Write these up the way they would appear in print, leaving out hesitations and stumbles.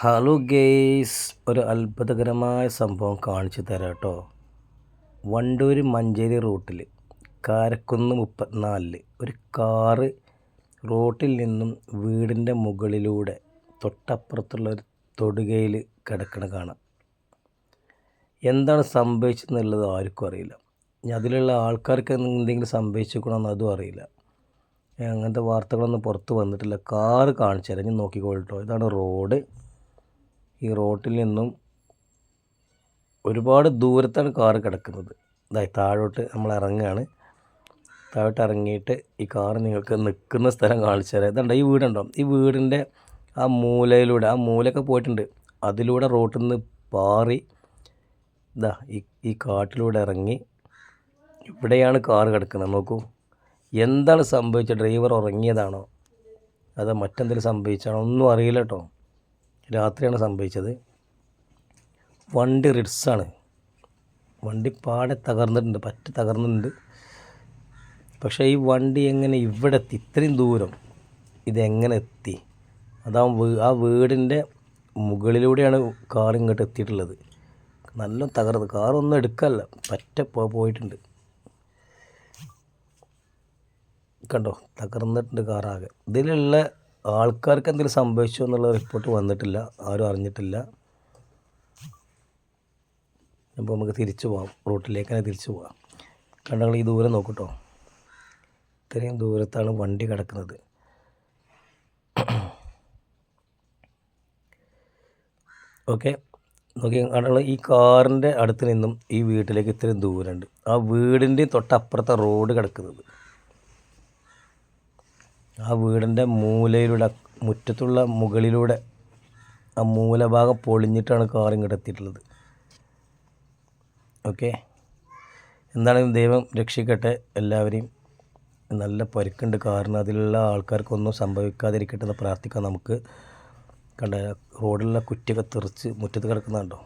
Hello guys, ഒരു അത്ഭുതകരമായ സംഭവം കാണിച്ചു തരാം കേട്ടോ. വണ്ടൂർ മഞ്ചേരി റൂട്ടിൽ കാരക്കുന്ന് 34 ഒരു കാറ് റോട്ടിൽ നിന്നും വീടിൻ്റെ മുകളിലൂടെ തൊട്ടപ്പുറത്തുള്ള ഒരു തൊടുകയിൽ കിടക്കണ കാണാം. എന്താണ് സംഭവിച്ചതെന്നുള്ളത് ആർക്കും അറിയില്ല. അതിലുള്ള ആൾക്കാർക്ക് എന്തെങ്കിലും സംഭവിച്ചിരിക്കണമെന്ന് അതും അറിയില്ല. അങ്ങനത്തെ വാർത്തകളൊന്നും പുറത്ത് വന്നിട്ടില്ല. കാറ് കാണിച്ചു തരാം, ഞാൻ നോക്കിക്കോളട്ടോ. ഇതാണ് റോഡ്. ഈ റോട്ടിൽ നിന്നും ഒരുപാട് ദൂരത്താണ് കാറ് കിടക്കുന്നത്. ഇതായി താഴോട്ട് നമ്മൾ ഇറങ്ങുകയാണ്. താഴോട്ട് ഇറങ്ങിയിട്ട് ഈ കാറ് നിങ്ങൾക്ക് നിൽക്കുന്ന സ്ഥലം കാണിച്ചു തരാം. ഇതുണ്ട്, ഈ വീടുണ്ടോ, ഈ വീടിൻ്റെ ആ മൂലയിലൂടെ, ആ മൂലയൊക്കെ പോയിട്ടുണ്ട്, അതിലൂടെ റോട്ടിൽ നിന്ന് പാറി ഇതാ ഈ കാട്ടിലൂടെ ഇറങ്ങി ഇവിടെയാണ് കാറ് കിടക്കുന്നത്. നോക്കൂ, എന്താണ് സംഭവിച്ചത്? ഡ്രൈവർ ഉറങ്ങിയതാണോ അതോ മറ്റെന്തെങ്കിലും സംഭവിച്ചാണോ ഒന്നും അറിയില്ല കേട്ടോ. രാത്രിയാണ് സംഭവിച്ചത്. വണ്ടി റിഡ്സാണ്. വണ്ടി പാടെ തകർന്നിട്ടുണ്ട്, തകർന്നിട്ടുണ്ട്. പക്ഷേ ഈ വണ്ടി എങ്ങനെ ഇവിടെ എത്തി? ഇത്രയും ദൂരം ഇതെങ്ങനെ എത്തി? ആ വീടിൻ്റെ മുകളിലൂടെയാണ് കാർ ഇങ്ങോട്ട് എത്തിയിട്ടുള്ളത്. നല്ല തകർന്ന്, കാറൊന്നും എടുക്കല്ല, പോയിട്ടുണ്ട്. കണ്ടോ, തകർന്നിട്ടുണ്ട് കാറാകെ. ഇതിലുള്ള ആൾക്കാർക്ക് എന്തെങ്കിലും സംഭവിച്ചോ എന്നുള്ള റിപ്പോർട്ട് വന്നിട്ടില്ല, ആരും അറിഞ്ഞിട്ടില്ല. അപ്പോൾ നമുക്ക് തിരിച്ചു പോകാം, റൂട്ടിലേക്ക് തന്നെ തിരിച്ചു പോകാം. കണ്ടങ്ങൾ ഈ ദൂരം നോക്കൂട്ടോ, ഇത്രയും ദൂരത്താണ് വണ്ടി കിടക്കുന്നത്. ഓക്കെ, നോക്കി കണ്ടങ്ങൾ ഈ കാറിൻ്റെ അടുത്ത് നിന്നും ഈ വീട്ടിലേക്ക് ഇത്രയും ദൂരമുണ്ട്. ആ വീടിൻ്റെ തൊട്ടപ്പുറത്തെ റോഡ് കിടക്കുന്നത്. ആ വീടിൻ്റെ മൂലയിലൂടെ, മുറ്റത്തുള്ള മുകളിലൂടെ ആ മൂലഭാഗം പൊളിഞ്ഞിട്ടാണ് കാർ ഇങ്ങോട്ട് എത്തിയിട്ടുള്ളത്. ഓക്കെ, എന്താണെങ്കിലും ദൈവം രക്ഷിക്കട്ടെ എല്ലാവരെയും. നല്ല പരിക്കുണ്ട് കാറിന്. അതിലുള്ള ആൾക്കാർക്കൊന്നും സംഭവിക്കാതിരിക്കട്ടെ എന്ന് പ്രാർത്ഥിക്കാം നമുക്ക്. കണ്ട, റോഡിലുള്ള കുറ്റിയൊക്കെ തെറിച്ച് മുറ്റത്ത് കിടക്കുന്നുണ്ടോ.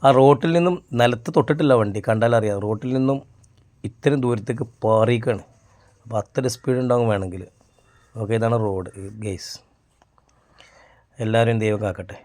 ആ റോട്ടിൽ നിന്നും നിലത്ത് തൊട്ടിട്ടില്ല വണ്ടി, കണ്ടാലറിയാം. റോട്ടിൽ നിന്നും ഇത്രയും ദൂരത്തേക്ക് പാറിയിക്കാണ്. അപ്പോൾ അത്ര സ്പീഡ് ഉണ്ടാകും വേണമെങ്കിൽ. ഓക്കെ, ഇതാണ് റോഡ് ഗെയ്സ്. എല്ലാവരും ദൈവം കാക്കട്ടെ.